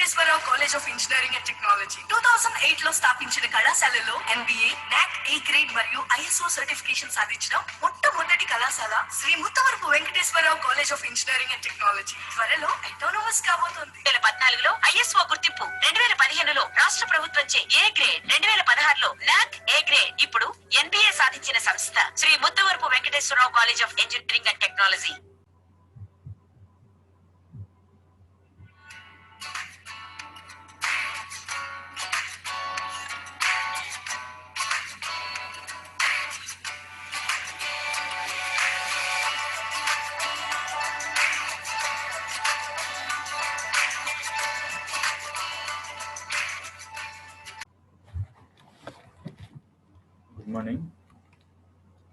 Venkateswararao college of engineering and technology 2008 లో స్థాపించిన కళాశాలలో MBA, NAC A గ్రేడ్ మరియు ISO సర్టిఫికేషన్ సాధించిన మొట్టమొదటి కళాశాల Sri Muttavarapu Venkateswararao college of engineering and technology త్వరలో అటానమస్ కాబోతోంది. 2014లో ISO గుర్తింపు, 2015లో రాష్ట్ర ప్రభుత్వంచే A గ్రేడ్, 2016లో NAC A గ్రేడ్, ఇప్పుడు NBA సాధించిన సంస్థ Sri Muttavarapu Venkateswararao college of engineering and technology. Good morning.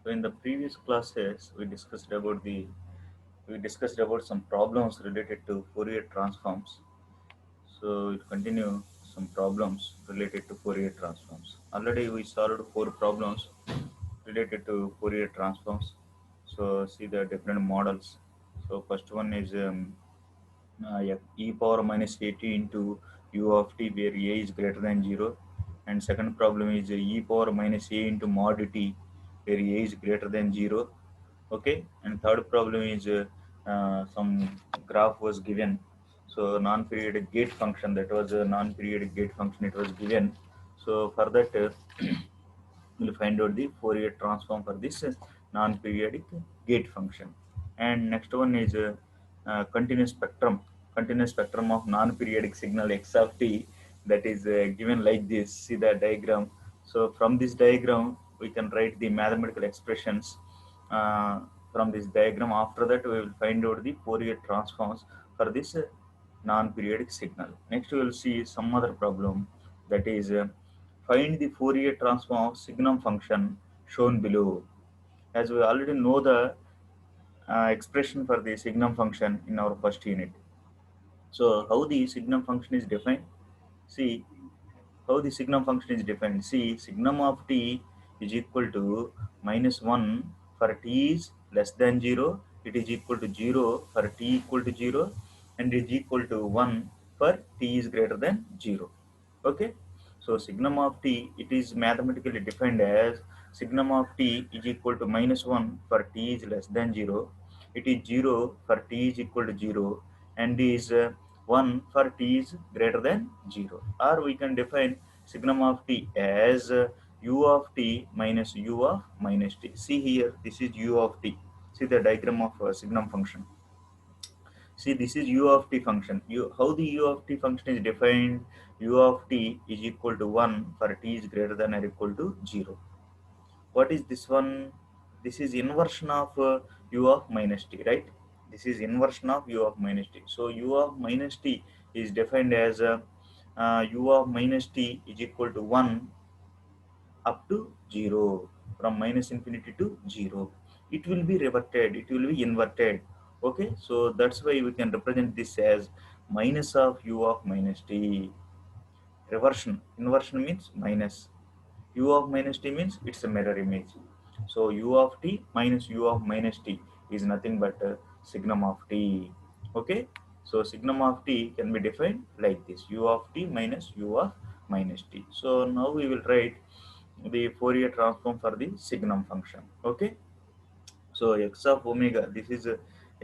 So in the previous classes we discussed about some problems related to Fourier transforms. So we'll continue some problems related to Fourier transforms. Already we solved 4 problems related to Fourier transforms. So see the different models. So first one is e power minus at into u of t where a is greater than 0, and second problem is e power minus a into mod t where a is greater than 0. Okay, and third problem is some graph was given. So non-periodic gate function, that was a non-periodic gate function, it was given. So for that we'll find out the Fourier transform for this non-periodic gate function. And next one is continuous spectrum of non-periodic signal x of t, that is given like this. See the diagram. So from this diagram we can write the mathematical expressions from this diagram. After that we will find out the Fourier transforms for this non-periodic signal. Next we will see some other problem, that is find the Fourier transform of signum function shown below. As we already know the expression for the signum function in our first unit. So how the signum function is defined? See how the signum function is defined. See, signum of t is equal to -1 for t is less than 0, it is equal to 0 for t equal to 0, and is equal to 1 for t is greater than 0. Okay, so signum of t, it is mathematically defined as signum of t is equal to -1 for t is less than 0, it is 0 for t is equal to 0, and is 1 for t is greater than 0. Or we can define signum of t as u of t minus u of minus t. See here, this is u of t. See the diagram of signum function. See, this is u of t function. How the u of t function is defined? U of t is equal to 1 for t is greater than or equal to 0. What is this one? This is inversion of u of minus t, right? This is inversion of u of minus t. So u of minus t is defined as u of minus t is equal to 1 up to 0, from minus infinity to 0. It will be reverted, it will be inverted. Okay, so that's why we can represent this as minus of u of minus t. Reversion, inversion means minus. U of minus t means it's a mirror image. So u of t minus u of minus t is nothing but signum of t. Okay, so signum of t can be defined like this: u of t minus u of minus t. So now we will write the Fourier transform for the signum function. Okay, so x of omega, this is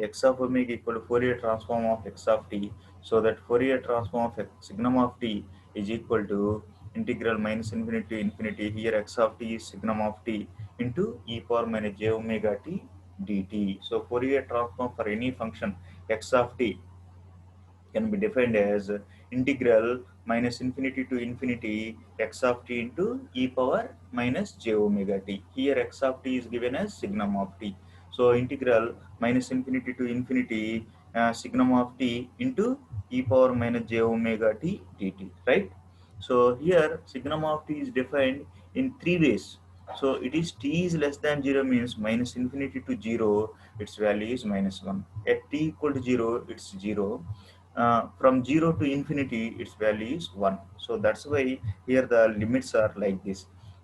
x of omega equal to Fourier transform of x of t. So that Fourier transform of signum of t is equal to integral minus infinity to infinity. Here x of t is signum of t into e power minus j omega t dt. So Fourier transform for any function x of t can be defined as integral minus infinity to infinity x of t into e power minus j omega t. Here x of t is given as signum of t. So integral minus infinity to infinity signum of t into e power minus j omega t dt, right? So here signum of t is defined in 3 ways. So it is t is less than 0 means minus infinity to 0, its value is -1. At t equal to 0, it's 0. From 0 to infinity, its value is 1. So that's why here the limits are like this.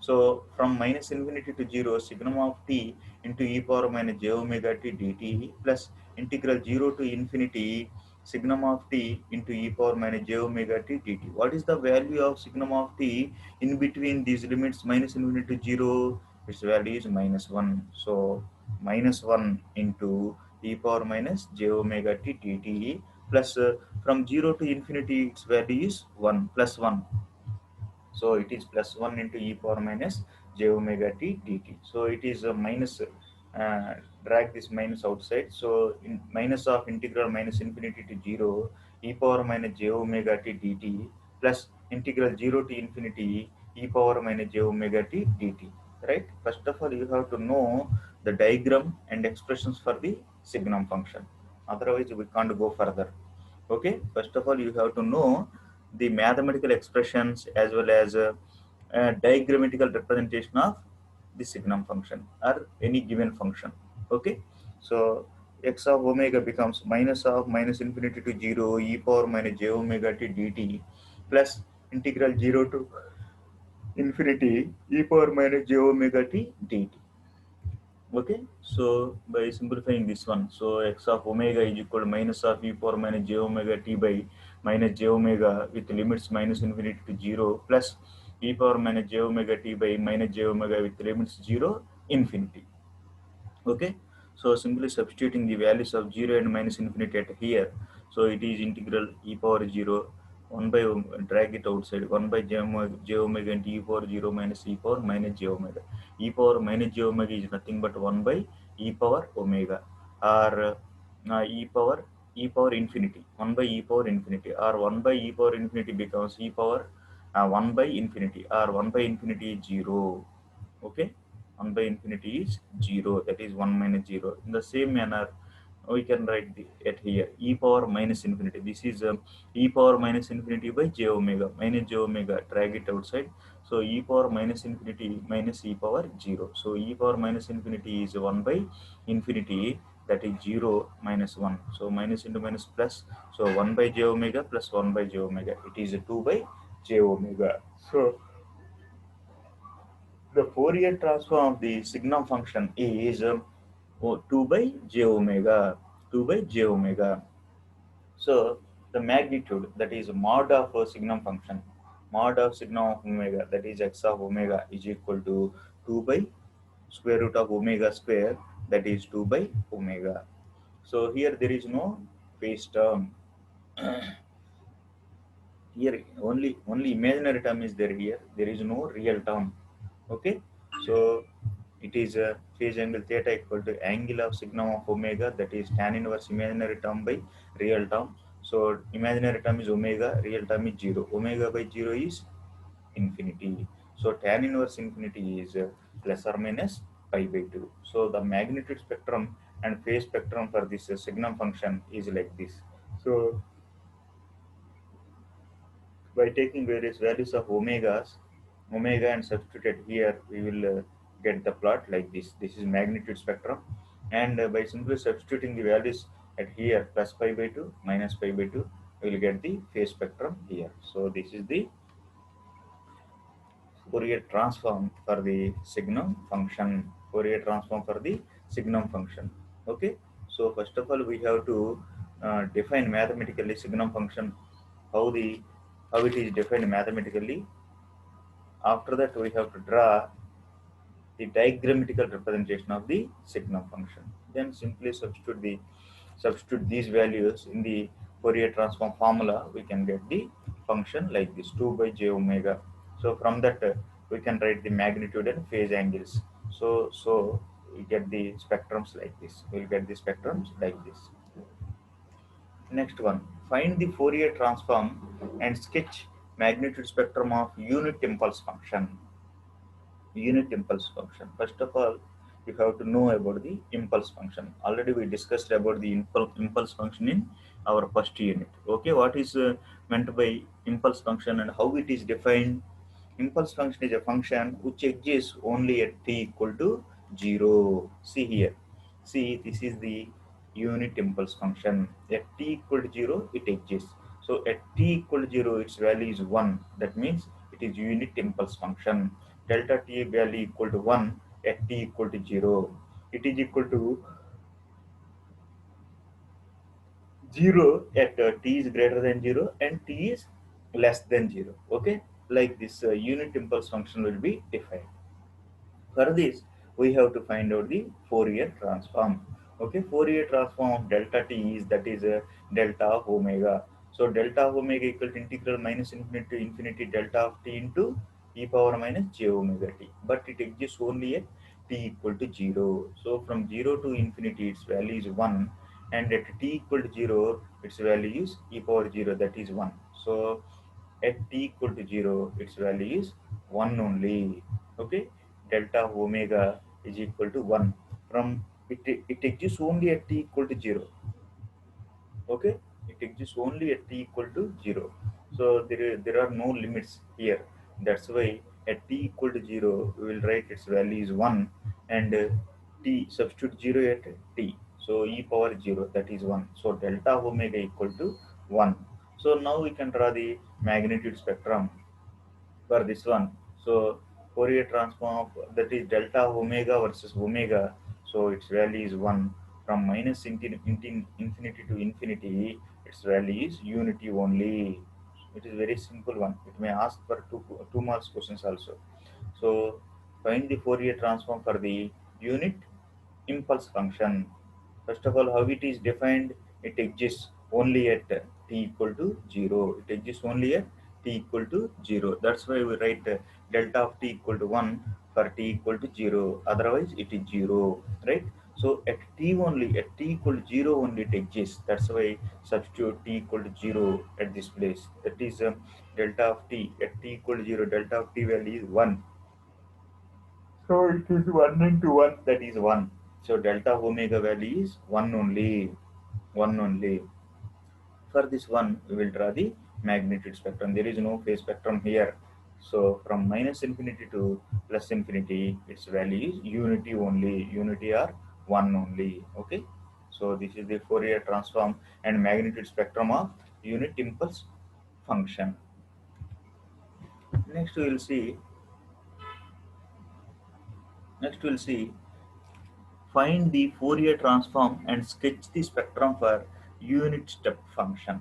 So from minus infinity to 0, signum of t into e power minus j omega t dt plus integral 0 to infinity signum of t into e power minus j omega t dt. What is the value of signum of t in between these limits minus infinity to 0? Its value is minus 1. So minus 1 into e power minus j omega t dt plus from 0 to infinity its value is 1 plus 1. So it is plus 1 into e power minus j omega t dt. So it is a minus, drag this minus outside. So in minus of integral minus infinity to 0 e power minus j omega t dt plus integral 0 to infinity e power minus j omega t dt. Right? First of all, you have to know the diagram and expressions for the signum function. Otherwise, we can't go further. Okay, first of all, you have to know the mathematical expressions as well as a diagrammatical representation of the signum function or any given function. Okay, so x of omega becomes minus of minus infinity to 0 e power minus j omega t dt plus integral 0 to infinity e power minus j omega t dt. Okay, so by simplifying this one, so x of omega is equal to minus of e power minus j omega t by minus j omega with limits minus infinity to 0 plus e power minus j omega t by minus j omega with limits 0 infinity. Okay, so simply substituting the values of 0 and minus infinity at here, so it is integral e power 0 1 by drag it outside 1 by j omega into e power 0 minus e power minus j omega. E power minus j omega is nothing but 1 by e power omega, or e power infinity 1 by e power infinity, or 1 by e power infinity becomes e power 1 by infinity, or 1 by infinity is 0. Okay, 1 by infinity is 0, that is 1 minus 0. In the same manner, we can write the at here e power minus infinity. This is e power minus infinity by j omega minus j omega, drag it outside. So e power minus infinity minus e power 0. So e power minus infinity is 1 by infinity, that is 0 minus 1. So minus into minus plus, so 1 by j omega plus 1 by j omega, it is 2 by j omega. So the Fourier transform of the signum function is 2 by j omega, 2 by j omega. So the magnitude, that is mod of a signum function, mod of signum of omega, that is x of omega, is equal to 2 by square root of omega square, that is 2 by omega. So here there is no phase term. Here only imaginary term is there. Here there is no real term. Okay, so it is a phase angle theta equal to angle of signum of omega, that is tan inverse imaginary term by real term. So imaginary term is omega, real term is 0. Omega by 0 is infinity. So tan inverse infinity is plus or minus pi by 2. So the magnitude spectrum and phase spectrum for this signum function is like this. So by taking various values of omega and substitute here, we will get the plot like this. This is magnitude spectrum, and by simply substituting the values at here plus pi by 2 minus pi by 2, we will get the phase spectrum here. So this is the Fourier transform for the signum function. Fourier transform for the signum function. Okay, so first of all we have to define mathematically signum function, how the how it is defined mathematically. After that, we have to draw the diagrammatical representation of the signum function. Then simply substitute these values in the Fourier transform formula. We can get the function like this, 2 by j omega. So from that, we can write the magnitude and phase angles. So we get the spectrums like this. We'll get the spectrums like this. Next one, find the Fourier transform and sketch magnitude spectrum of unit impulse function. Unit impulse function. First of all, you have to know about the impulse function. Already we discussed about the impulse function in our first unit. Okay, what is meant by impulse function and how it is defined? Impulse function is a function which exists only at t equal to 0. See here. See, this is the unit impulse function. At t equal to 0, it exists. So at t equal to 0, its value is 1. That means it is unit impulse function. Delta t value equal to 1 at t equal to 0. It is equal to 0 at t is greater than 0 and t is less than 0. Okay, like this unit impulse function will be defined. For this, we have to find out the Fourier transform. Okay, Fourier transform of delta t is, that is delta of omega. So delta of omega equal to integral minus infinity to infinity delta of t into e power minus j omega t. But it exists only at t equal to 0. So from 0 to infinity its value is 1, and at t equal to 0 its value is e power 0, that is 1. So at t equal to 0 its value is 1 only. Okay, delta of omega is equal to 1. From it exists only at t equal to 0. Okay, it exists only at t equal to 0. So there are no limits here. That's why at t equal to 0 we will write its value is 1, and t substitute 0 at t, so e power 0, that is 1. So delta of omega equal to 1. So now we can draw the magnitude spectrum for this one. So Fourier transform of, that is delta of omega versus omega. So its value is 1. From minus infinity to infinity, its value is unity only. It is very simple one. It may ask for two marks questions also. So find the Fourier transform for the unit impulse function. First of all, how it is defined? It exists only at t equal to 0. It exists only at t equal to 0. That's why we write delta of t equal to 1 for t equal to 0. Otherwise, it is 0, right? So at t only, at t equal to 0 only it exists. That's why substitute t equal to 0 at this place. That is delta of t at t equal to 0. Delta of t value is 1. So it is 1 into 1, that is 1. So delta omega value is 1 only. 1 only. For this one, we will draw the magnitude spectrum. There is no phase spectrum here. So from minus infinity to plus infinity, its value is unity only. Unity are 1 only. Okay. So this is the Fourier transform and magnitude spectrum of unit impulse function. Next we will see. Next we will see, find the Fourier transform and sketch the spectrum for unit step function.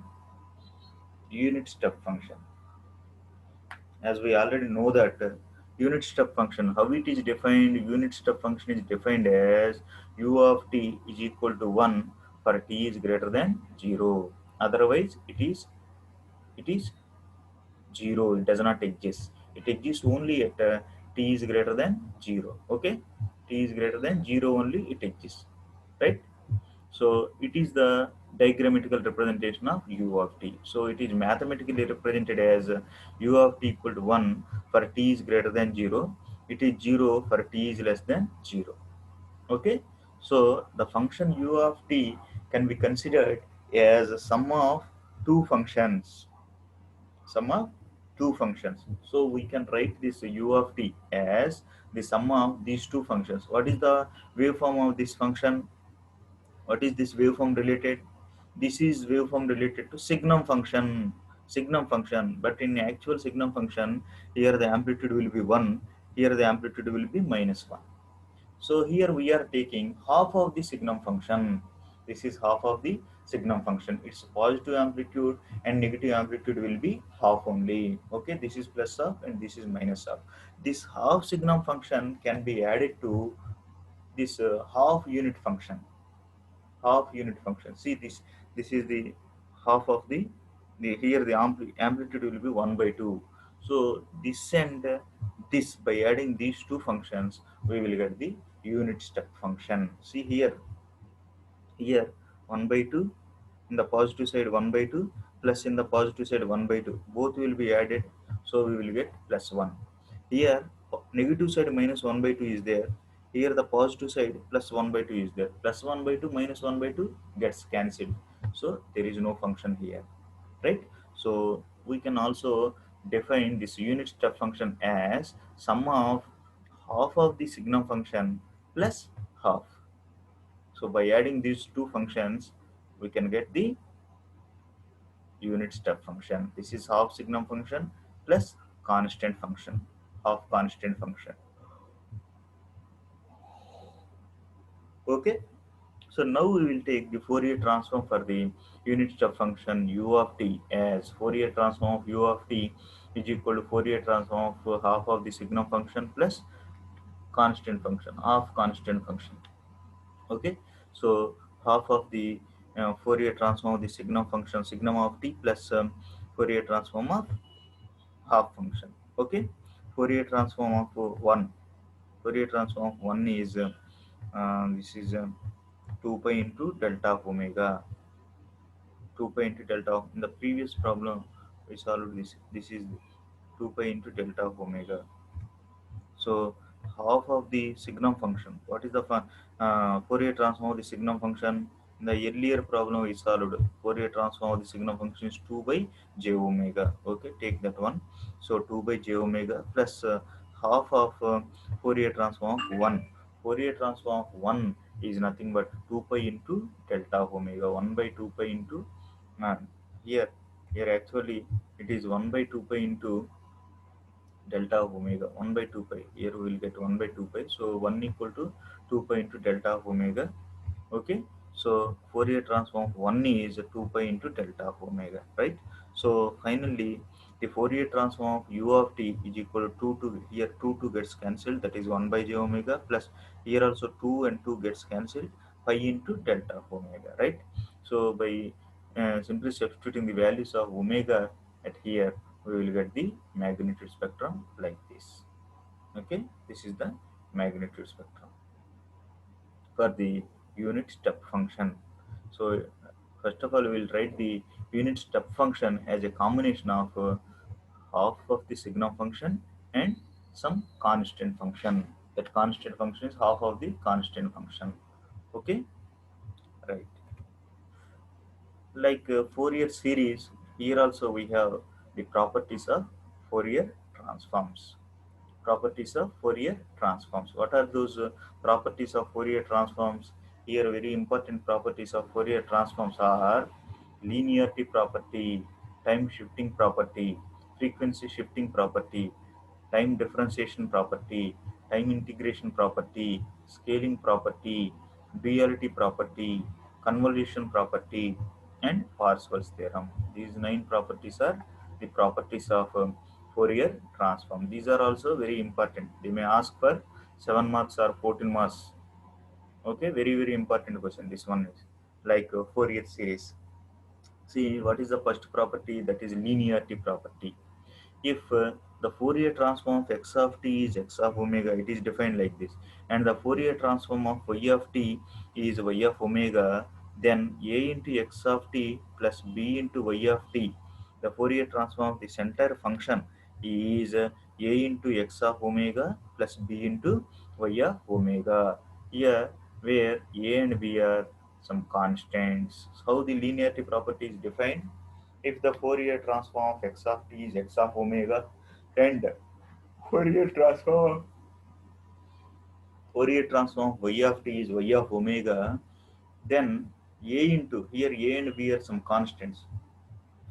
Unit step function. As we already know that unit step function, how it is defined? Unit step function is defined as u of t is equal to 1 for t is greater than 0. Otherwise, it is 0. It does not exist. It exists only at t is greater than 0. Okay, t is greater than 0 only it exists, right? So it is the diagrammatical representation of u of t. So it is mathematically represented as u of t equal to 1 for t is greater than 0. It is 0 for t is less than 0. Okay. So the function u of t can be considered as a sum of two functions. Sum of two functions. So we can write this u of t as the sum of these two functions. What is the waveform of this function? What is this waveform related? This is waveform related to signum function. Signum function, but in actual signum function, here the amplitude will be 1, here the amplitude will be minus 1. So here we are taking half of the signum function. This is half of the signum function. Its positive amplitude and negative amplitude will be half only. Okay, this is plus half and this is minus half. This half signum function can be added to this half unit function. Half unit function. See this. This is the half of the here the amplitude will be 1 by 2. So this and this, by adding these two functions, we will get the unit step function. See here 1 by 2 in the positive side, 1 by 2 plus in the positive side 1 by 2, both will be added, so we will get plus 1. Here negative side minus 1 by 2 is there, here the positive side plus 1 by 2 is there, plus 1 by 2 minus 1 by 2 gets cancelled, so there is no function here, right? So we can also define this unit step function as sum of half of the signum function plus half. So by adding these two functions, we can get the unit step function. This is half signum function plus constant function, half constant function. Okay. So now we will take the Fourier transform for the unit step function u of t as Fourier transform of u of t is equal to Fourier transform of half of the signum function plus constant function of constant function. Okay, so half of the Fourier transform of the signum function signum of t plus Fourier transform of half function. Okay, Fourier transform of 1. Fourier transform of 1 is this is 2 pi into delta of omega. 2 pi into delta of, in the previous problem we solved this. This is 2 pi into delta of omega. So half of the signum function. What is the Fourier transform of the signum function? In the earlier problem we solved, Fourier transform of the signum function is 2 by j omega. Okay, take that one. So 2 by j omega plus half of Fourier transform of 1. Fourier transform of 1 is nothing but 2 pi into delta of omega. 1 by 2 pi into uh, here here actually it is 1 by 2 pi into delta of omega. 1 by 2 pi, here we will get 1 by 2 pi, so 1 equal to 2 pi into delta of omega. Okay, so Fourier transform of 1 is 2 pi into delta of omega, right? So finally the Fourier transform of u of t is equal to 2 to, here 2 gets cancelled, that is 1 by j omega, plus here also 2 and 2 gets cancelled, pi into delta of omega, right? So by simply substituting the values of omega at here, we will get the magnitude spectrum like this. Okay, this is the magnitude spectrum for the unit step function. So first of all, we will write the unit step function as a combination of half of the signum function and some constant function. That constant function is half of the constant function. Okay, right. Like Fourier series, here also we have the properties of Fourier transforms. Properties of Fourier transforms. What are those properties of Fourier transforms? Here, very important properties of Fourier transforms are linearity property, time shifting property, frequency shifting property, time differentiation property, time integration property, scaling property, duality property, convolution property, and Parseval's theorem. These 9 properties are the properties of Fourier transform. These are also very important. They may ask for 7 marks or 14 marks. Okay, very very important question. This one is like Fourier series. See, what is the first property? That is linearity property. If the Fourier transform of x of t is x of omega, it is defined like this, and the Fourier transform of y of t is y of omega, then a into x of t plus b into y of t, the Fourier transform of this entire function is a into x of omega plus b into y of omega. Here, where a and b are some constants. How the linearity property is defined? If the Fourier transform of x of t is x of omega and Fourier transform Fourier transform of y of t is y of omega, then a into, here a and b are some constants,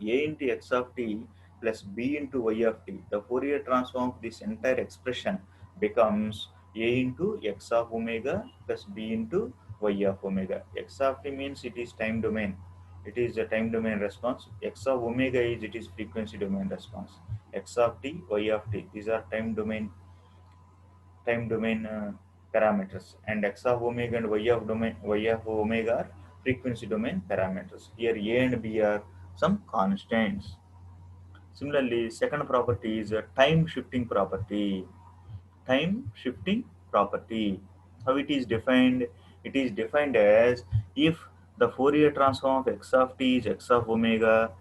a into x of t plus b into y of t. The Fourier transform of this entire expression becomes a into x of omega plus b into y of omega. X of t means it is time domain. It is a time domain response. X of omega is, it is frequency domain response. X of t, y of t. These are time domain parameters, and x of omega and y of omega are frequency domain parameters. Here a and b are some constants. Similarly, second property is a time shifting property. Time shifting property. How it is defined? It is defined as if the Fourier transform of x of t is x of omega,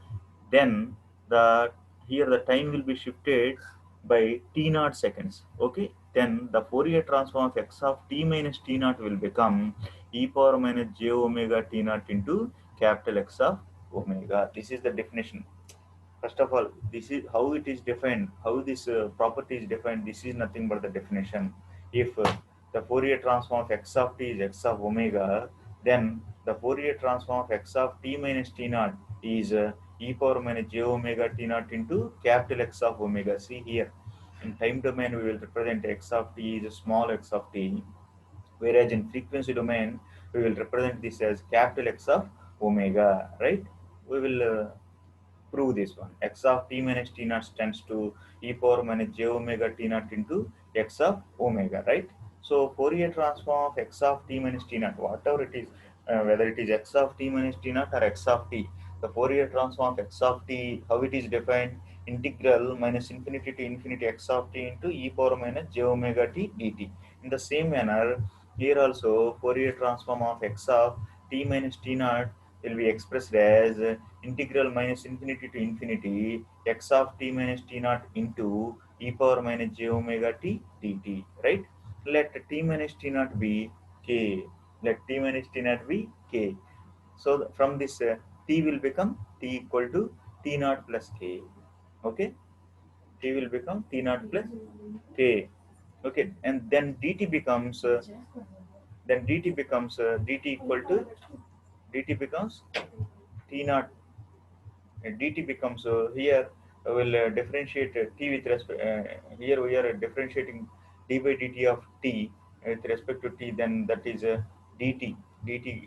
then the here the time will be shifted by t naught seconds. Okay, then the Fourier transform of x of t minus t naught will become e power minus j omega t naught into capital X of omega. This is the definition. First of all, this is how it is defined, how this property is defined. This is nothing but the definition. If the Fourier transform of x of t is x of omega, then the Fourier transform of x of t minus t naught is e power minus j omega t naught into capital X of omega. See here, in time domain we will represent x of t is a small x of t, whereas in frequency domain we will represent this as capital X of omega, right? We will prove this one. X of t minus t naught tends to e power minus j omega t naught into x of omega, right? So Fourier transform of x of t minus t naught, whatever it is, whether it is x of t minus t naught or x of t, the Fourier transform of x of t, how it is defined? Integral minus infinity to infinity x of t into e power minus j omega t dt. In the same manner, here also Fourier transform of x of t minus t naught will be expressed as integral minus infinity to infinity x of t minus t naught into e power minus j omega t dt, right? Let t minus t naught be k. Let t minus t naught be k. So from this t will become t equal to t naught plus k. Okay, t will become t naught plus k. Okay, and then dt becomes dt equal to dt becomes t naught dt becomes here will differentiate t with respect here we are differentiating d by dt of t with respect to t, then that is dt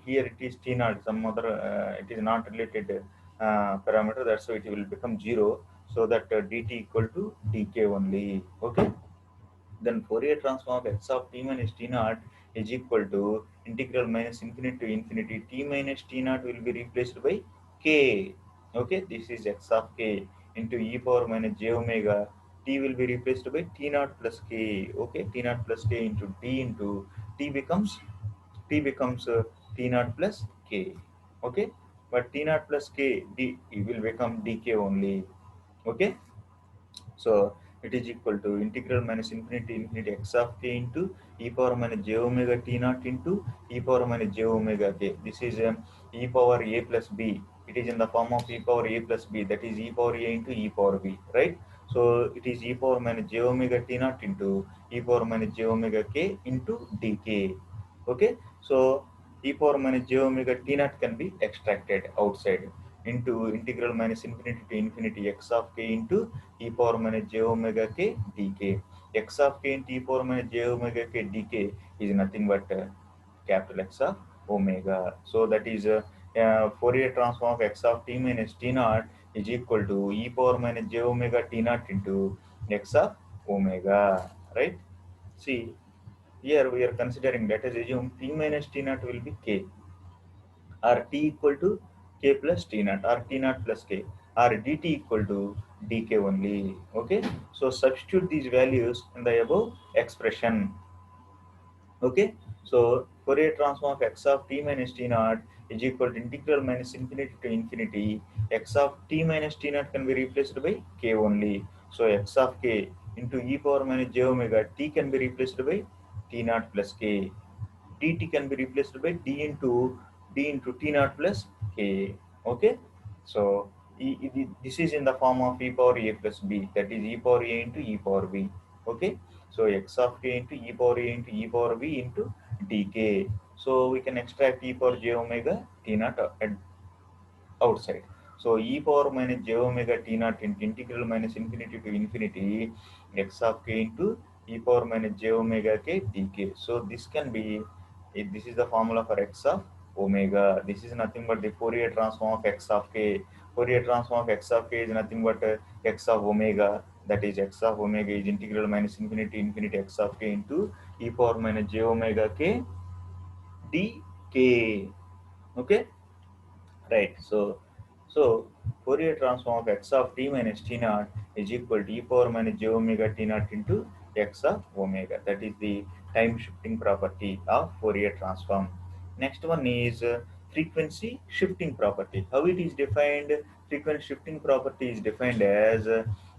here it is t naught, some other it is not related parameter, that's why it will become 0, so that dt equal to dk only. Okay, then Fourier transform of x of t minus t naught is equal to integral minus infinity to infinity t minus t naught will be replaced by k. Okay, this is x of k into e power minus j omega. T will be replaced by t naught plus k. Okay, t naught plus k into d into t becomes t naught plus k. Okay, but t naught plus k d it will become dk only. Okay, so it is equal to integral minus infinity to infinity x of k into e power minus j omega t naught into e power minus j omega k. This is e power a plus b. It is in the form of e power a plus b. That is e power a into e power b, right? So it is e power minus j omega t naught into e power minus j omega k into dk. Okay, so e power minus j omega t naught can be extracted outside into integral minus infinity to infinity x of k into e power minus j omega k dk. X of k into e power minus j omega k dk is nothing but capital X of omega. So that is Fourier transform of x of t minus t naught is equal to e power minus j omega t naught into x of omega, right? See, here we are considering, let us assume t minus t naught will be k, or t equal to k plus t naught, or t naught plus k, or dt equal to dk only. Okay, so substitute these values in the above expression. Okay, so Fourier transform of x of t minus t naught is equal to integral minus infinity to infinity x of t minus t naught can be replaced by k only. So x of k into e power minus j omega t can be replaced by t naught plus k. Dt can be replaced by d into t naught plus k. Okay, so this is in the form of e power a plus b, that is e power a into e power b. Okay, so x of k into e power a into e power b into dk. So we can extract e power j omega t naught at outside. So e power minus j omega t naught into integral minus infinity to infinity x of k into e power minus j omega k dk. So this can be, this is the formula for x of omega. This is nothing but the Fourier transform of x of k. Fourier transform of x of k is nothing but x of omega. That is x of omega is integral minus infinity infinity x of k into e power minus j omega k dk. Okay, right? So Fourier transform of x of t minus t naught is equal to e power minus j omega t naught into x of omega. That is the time shifting property of Fourier transform. Next one is frequency shifting property. How it is defined? Frequency shifting property is defined as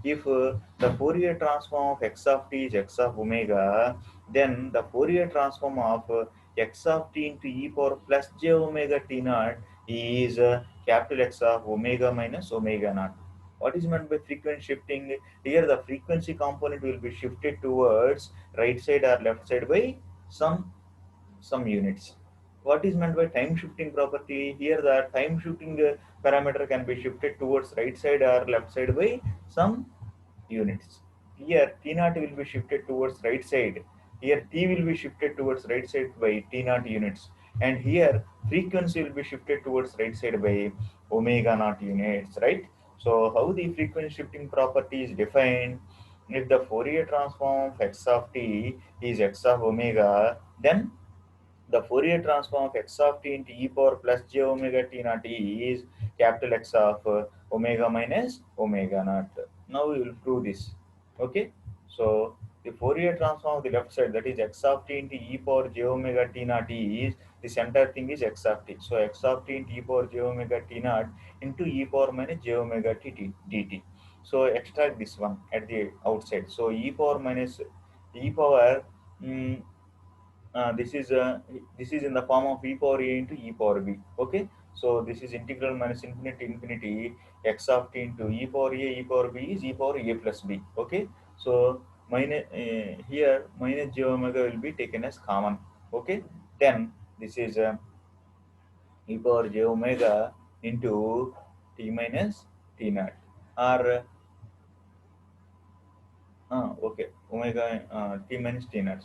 if the Fourier transform of x of t is x of omega, then the Fourier transform of x of t into e power plus j omega t naught is capital X of omega minus omega naught. What is meant by frequency shifting? Here the frequency component will be shifted towards right side or left side by some units. What is meant by time shifting property? Here the time shifting parameter can be shifted towards right side or left side by some units. Here T naught will be shifted towards right side. Here T will be shifted towards right side by T naught units. and here frequency will be shifted towards right side by omega naught units, right? So how the frequency shifting property is defined? If the Fourier transform of x of t is x of omega, then the Fourier transform of x of t into e power plus j omega t naught is capital X of omega minus omega naught. Now we will prove this. Okay. So the Fourier transform of the left side, that is x of t into e power j omega t naught is, this entire thing is x of t. So x of t into e power j omega t naught into e power minus j omega dt. So extract this one at the outside. So e power minus e power. mm this is in the form of e power a into e power b. Okay, so this is integral minus infinity to infinity x of t into e power a, e power b is e power a plus b. Okay, so minus here minus j omega will be taken as common. Okay, then this is e power j omega into t minus t naught, or okay, omega t minus t naught.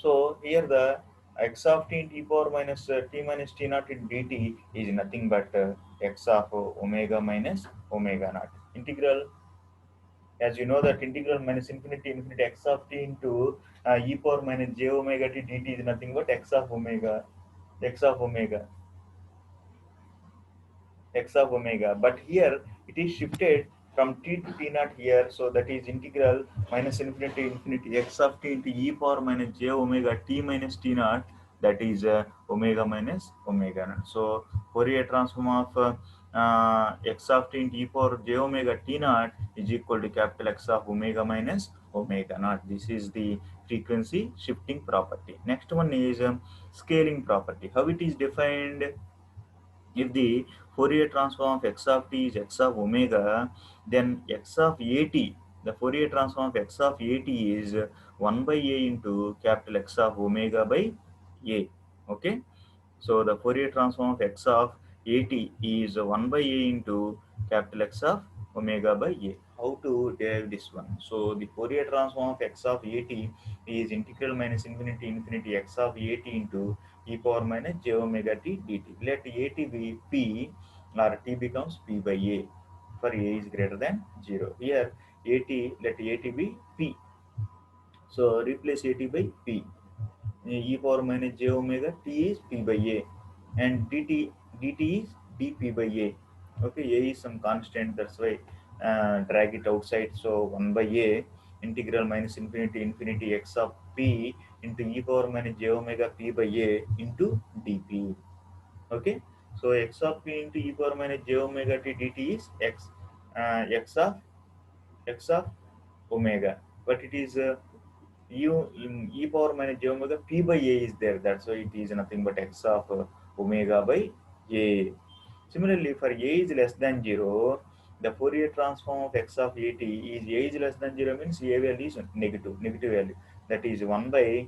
So here the x of t into e power minus t minus t naught in dt is nothing but x of omega minus omega naught. Integral, as you know that integral minus infinity infinity x of t into e power minus j omega t dt is nothing but x of omega x of omega, but here it is shifted from t to t naught here, so that is integral minus infinity infinity x of t into e power minus j omega t minus t naught, that is omega minus omega naught. So Fourier transform of x of t into e power j omega t naught is equal to capital X of omega minus omega naught. This is the frequency shifting property. Next one is scaling property. How it is defined? If the Fourier transform of x of t is x of omega, then x of at, the Fourier transform of x of at is 1 by a into capital X of omega by a. Okay, so the Fourier transform of x of at is 1 by a into capital X of omega by a. How to derive this one? So the Fourier transform of x of at is integral minus infinity infinity x of at into e power minus j omega t dt. Let at be p, or t becomes p by a for a is greater than 0. Here at, let at be p. So replace at by p. E power minus j omega t is p by a, and dt is dp by a. Okay, a is some constant, that's why drag it outside. So 1 by a integral minus infinity infinity x of p into e power minus j omega p by a into dp. Okay, so x of p into e power minus j omega t dt is x of omega, but it is u in e power minus j omega p by a is there. That's why it is nothing but x of omega by a. Similarly, for a is less than 0, the Fourier transform of x of at is a is less than 0 means a value is negative value. That is 1 by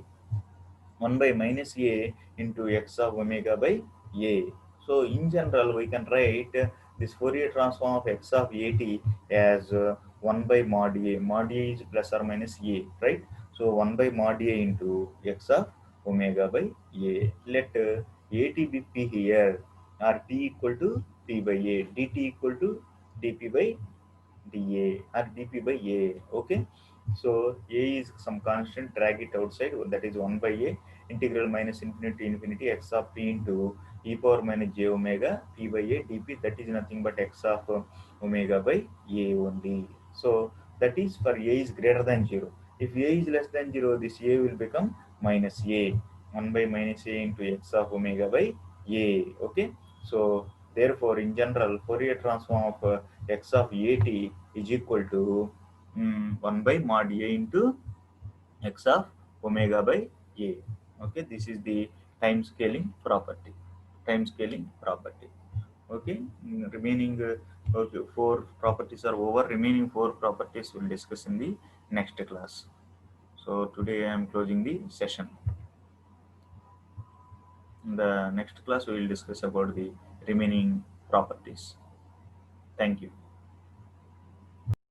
minus a into x of omega by a. So in general, we can write this Fourier transform of x of at as 1 by mod a. Mod a is plus or minus a, right? So 1 by mod a into x of omega by a. Let at be p here, or t equal to p by a, dt equal to dp by dA or dP by A. Okay, so A is some constant, drag it outside, that is 1 by A integral minus infinity infinity x of p into e power minus j omega p by a dp, that is nothing but x of omega by a only. So that is for a is greater than 0. If a is less than 0, this a will become minus a, 1 by minus a into x of omega by a. Okay, so therefore in general Fourier transform of x of at is equal to 1 by mod a into x of omega by a. Okay, this is the time scaling property. Time scaling property. Okay, remaining okay, 4 properties are over. Remaining 4 properties we'll discuss in the next class. So today I am closing the session. In the next class we will discuss about the remaining properties. Thank you.